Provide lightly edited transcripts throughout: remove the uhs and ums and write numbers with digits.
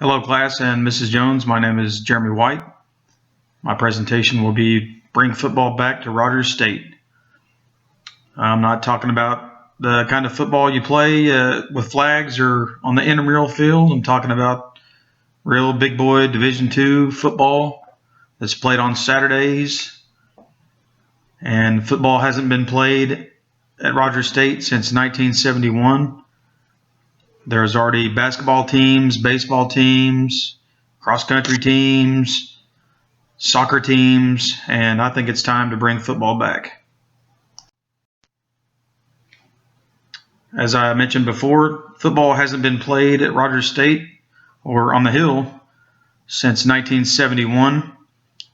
Hello, class and Mrs. Jones. My name is Jeremy White. My presentation will be Bring Football Back to Rogers State. I'm not talking about the kind of football you play with flags or on the intramural field. I'm talking about real big boy Division II football that's played on Saturdays. And football hasn't been played at Rogers State since 1971. There's already basketball teams, baseball teams, cross-country teams, soccer teams, and I think it's time to bring football back. As I mentioned before, football hasn't been played at Rogers State or on the Hill since 1971.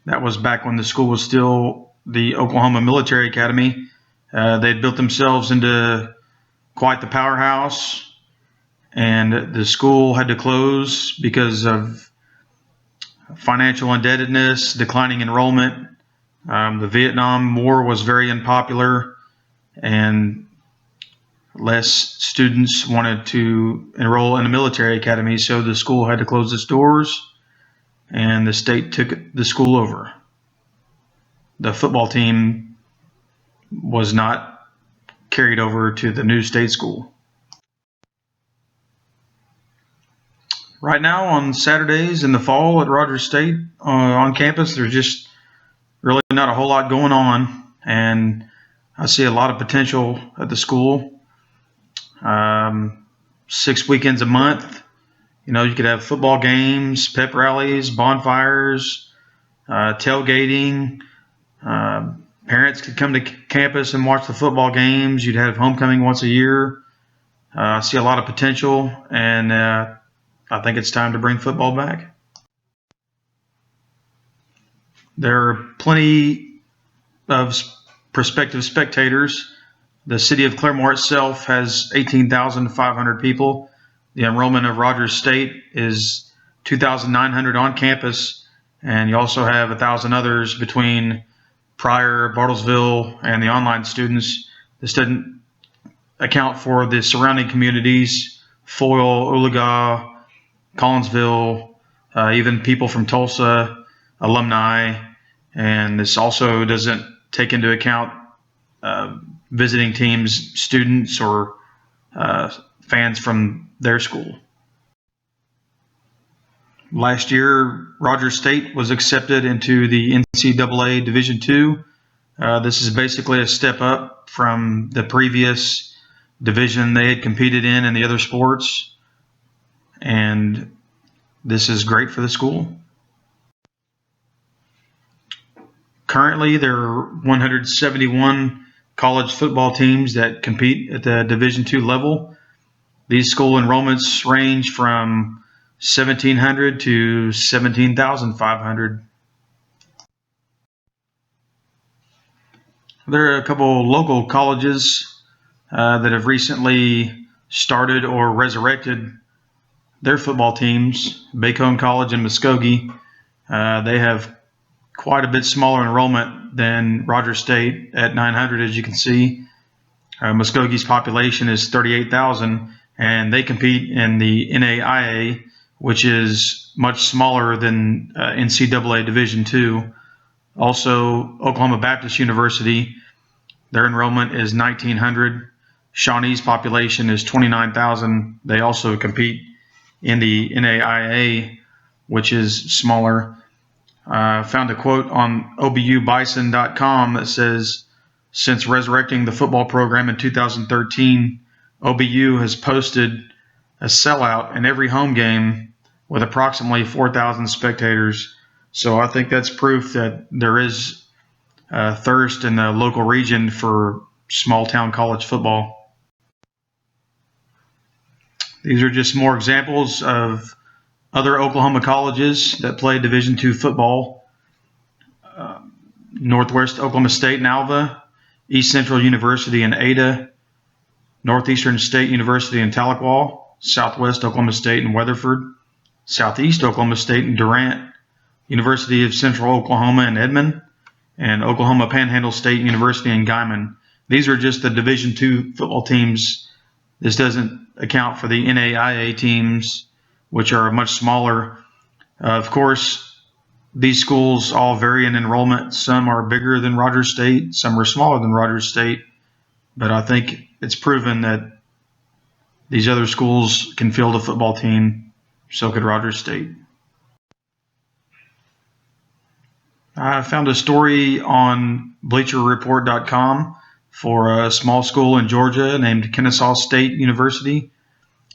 That was back when the school was still the Oklahoma Military Academy. They'd built themselves into quite the powerhouse, and the school had to close because of financial indebtedness, declining enrollment. The Vietnam War was very unpopular, and less students wanted to enroll in a military academy, so the school had to close its doors, and the state took the school over. The football team was not carried over to the new state school. Right now on Saturdays in the fall at Rogers State on campus, there's just really not a whole lot going on, and I see a lot of potential at the school. 6 weekends a month. You could have football games, pep rallies, bonfires, tailgating. Parents could come to campus and watch the football games. You'd have homecoming once a year. I see a lot of potential, and I think it's time to bring football back. There are plenty of prospective spectators. The city of Claremore itself has 18,500 people. The enrollment of Rogers State is 2,900 on campus, and you also have 1,000 others between Pryor, Bartlesville, and the online students. This doesn't account for the surrounding communities, Foyle, Oologah, Collinsville, even people from Tulsa, alumni, and this also doesn't take into account visiting teams, students, or fans from their school. Last year, Rogers State was accepted into the NCAA Division II. This is basically a step up from the previous division they had competed in the other sports, and this is great for the school. Currently, there are 171 college football teams that compete at the Division II level. These school enrollments range from 1,700 to 17,500. There are a couple local colleges that have recently started or resurrected their football teams. Bacone College and Muskogee. They have quite a bit smaller enrollment than Rogers State at 900, as you can see. Muskogee's population is 38,000, and they compete in the NAIA, which is much smaller than NCAA Division II. Also, Oklahoma Baptist University, their enrollment is 1,900. Shawnee's population is 29,000. They also compete in the NAIA, which is smaller. Found a quote on OBUBison.com that says, since resurrecting the football program in 2013, OBU has posted a sellout in every home game with approximately 4,000 spectators. So I think that's proof that there is a thirst in the local region for small town college football. These are just more examples of other Oklahoma colleges that play Division II football. Northwest Oklahoma State in Alva, East Central University in Ada, Northeastern State University in Tahlequah, Southwest Oklahoma State in Weatherford, Southeast Oklahoma State in Durant, University of Central Oklahoma in Edmond, and Oklahoma Panhandle State University in Guymon. These are just the Division II football teams. This doesn't account for the NAIA teams which are much smaller. Of course, these schools all vary in enrollment. Some are bigger than Rogers State, some are smaller than Rogers State, but I think it's proven that these other schools can field a football team, so could Rogers State. I found a story on BleacherReport.com for a small school in Georgia named Kennesaw State University.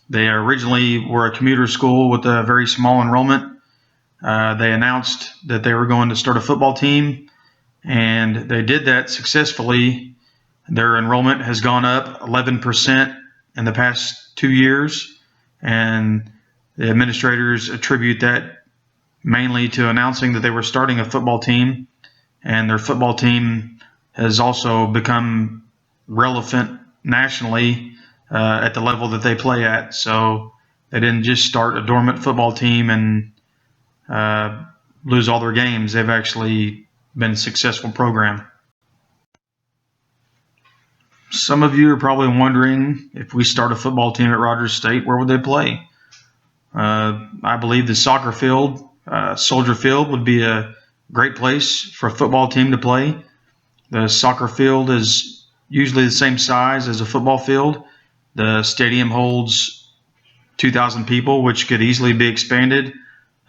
They originally were a commuter school with a very small enrollment. They announced that they were going to start a football team, and they did that successfully. Their enrollment has gone up 11% in the past 2 years, and the administrators attribute that mainly to announcing that they were starting a football team, and their football team has also become relevant nationally at the level that they play at. So they didn't just start a dormant football team and lose all their games. They've actually been a successful program. Some of you are probably wondering, if we start a football team at Rogers State, where would they play? I believe the soccer field, Soldier Field, would be a great place for a football team to play. The soccer field is usually the same size as a football field. The stadium holds 2,000 people, which could easily be expanded.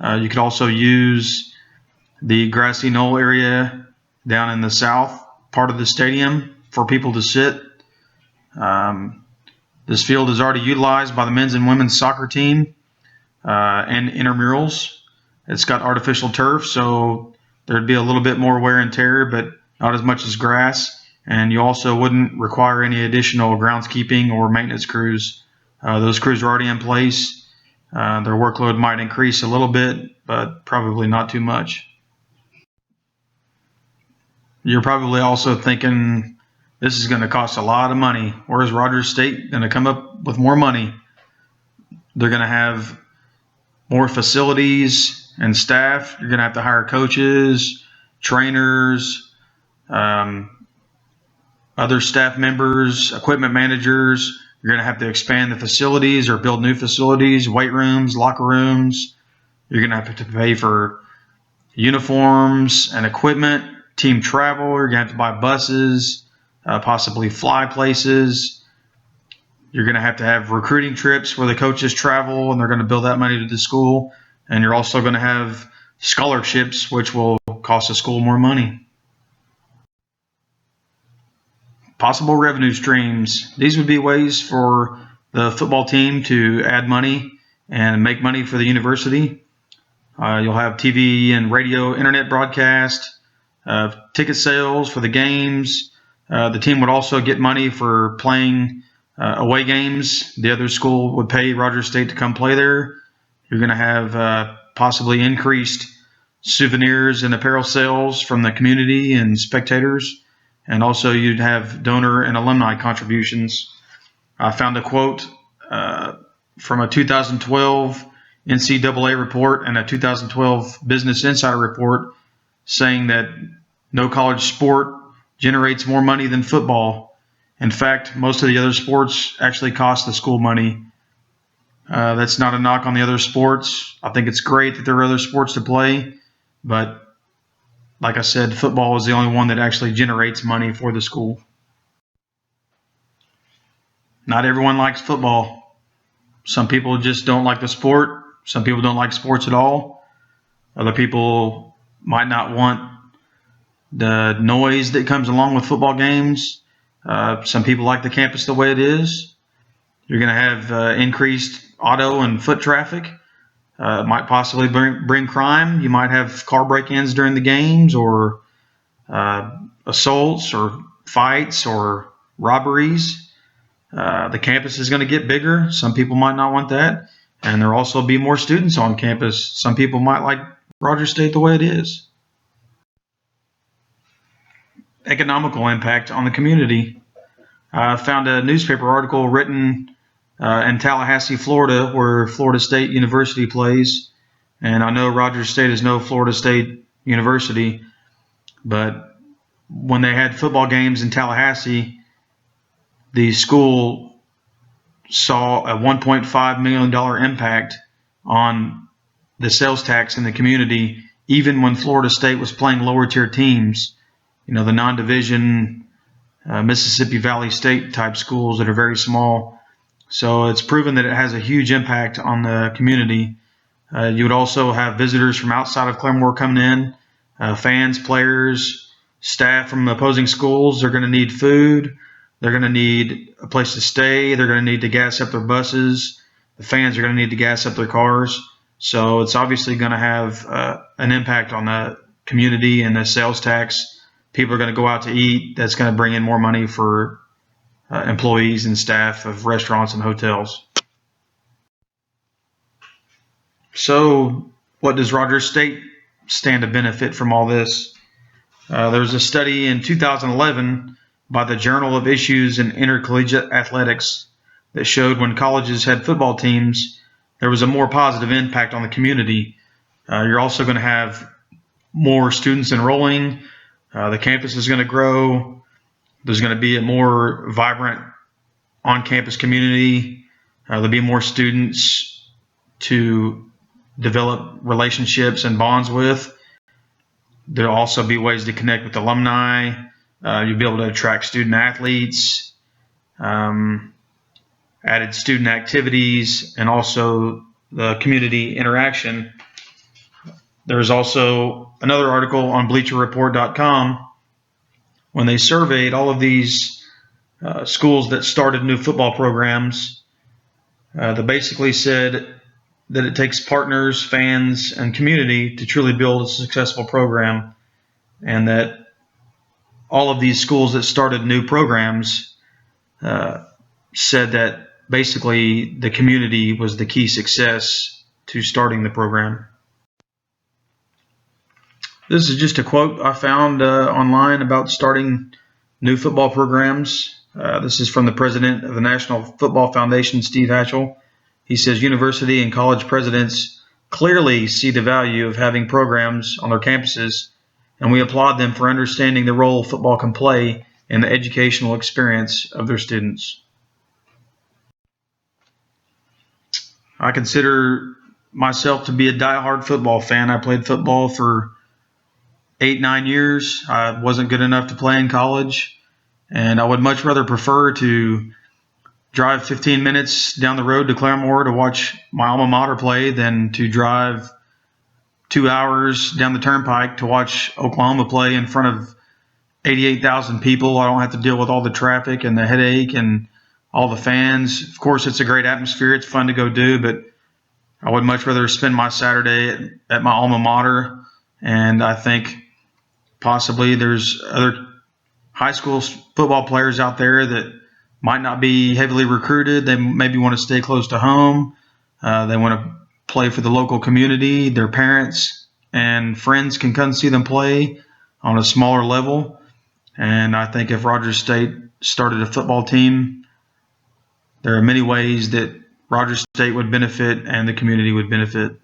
You could also use the grassy knoll area down in the south part of the stadium for people to sit. This field is already utilized by the men's and women's soccer team and intramurals. It's got artificial turf, so there'd be a little bit more wear and tear, but not as much as grass. And you also wouldn't require any additional groundskeeping or maintenance crews. Those crews are already in place. Their workload might increase a little bit, but probably not too much. You're probably also thinking, this is going to cost a lot of money. Where's Rogers State going to come up with more money? They're going to have more facilities and staff. You're going to have to hire coaches, trainers, other staff members, equipment managers. You're going to have to expand the facilities or build new facilities, weight rooms, locker rooms. You're going to have to pay for uniforms and equipment, team travel. You're going to have to buy buses, possibly fly places. You're going to have recruiting trips where the coaches travel, and they're going to bill that money to the school. And you're also going to have scholarships, which will cost the school more money. Possible revenue streams. These would be ways for the football team to add money and make money for the university. You'll have TV and radio, internet broadcast, ticket sales for the games. The team would also get money for playing away games. The other school would pay Rogers State to come play there. You're going to have possibly increased souvenirs and apparel sales from the community and spectators. And also you'd have donor and alumni contributions. I found a quote from a 2012 NCAA report and a 2012 Business Insider report saying that no college sport generates more money than football. In fact, most of the other sports actually cost the school money. That's not a knock on the other sports. I think it's great that there are other sports to play, but like I said, football is the only one that actually generates money for the school. Not everyone likes football. Some people just don't like the sport. Some people don't like sports at all. Other people might not want the noise that comes along with football games. Some people like the campus the way it is. You're going to have increased auto and foot traffic. Might possibly bring crime. You might have car break-ins during the games, or assaults or fights or robberies. The campus is going to get bigger. Some people might not want that. And there'll also be more students on campus. Some people might like Rogers State the way it is. Economical impact on the community. I found a newspaper article written in Tallahassee, Florida, where Florida State University plays. And I know Rogers State is no Florida State University, but when they had football games in Tallahassee, the school saw a $1.5 million impact on the sales tax in the community, even when Florida State was playing lower tier teams, the non-division Mississippi Valley State type schools that are very small. So it's proven that it has a huge impact on the community. You would also have visitors from outside of Claremore coming in, fans, players, staff from opposing schools. They're going to need food. They're going to need a place to stay. They're going to need to gas up their buses. The fans are going to need to gas up their cars. So it's obviously going to have an impact on the community and the sales tax. People are going to go out to eat. That's going to bring in more money for employees and staff of restaurants and hotels. So what does Rogers State stand to benefit from all this? There was a study in 2011 by the Journal of Issues in Intercollegiate Athletics that showed when colleges had football teams, there was a more positive impact on the community. You're also going to have more students enrolling. The campus is going to grow. There's going to be a more vibrant on-campus community. There'll be more students to develop relationships and bonds with. There'll also be ways to connect with alumni. You'll be able to attract student athletes, added student activities, and also the community interaction. There's also another article on BleacherReport.com when they surveyed all of these schools that started new football programs. They basically said that it takes partners, fans, and community to truly build a successful program, and that all of these schools that started new programs said that basically the community was the key success to starting the program. This is just a quote I found online about starting new football programs. This is from the president of the National Football Foundation, Steve Hatchell. He says, university and college presidents clearly see the value of having programs on their campuses, and we applaud them for understanding the role football can play in the educational experience of their students. I consider myself to be a diehard football fan. I played football for 8-9 years. I wasn't good enough to play in college, and I would much rather prefer to drive 15 minutes down the road to Claremore to watch my alma mater play than to drive 2 hours down the turnpike to watch Oklahoma play in front of 88,000 people. I don't have to deal with all the traffic and the headache and all the fans. Of course, it's a great atmosphere. It's fun to go do, but I would much rather spend my Saturday at my alma mater. And I think possibly there's other high school football players out there that might not be heavily recruited. They maybe want to stay close to home. They want to play for the local community. Their parents and friends can come see them play on a smaller level. And I think if Rogers State started a football team, there are many ways that Rogers State would benefit and the community would benefit.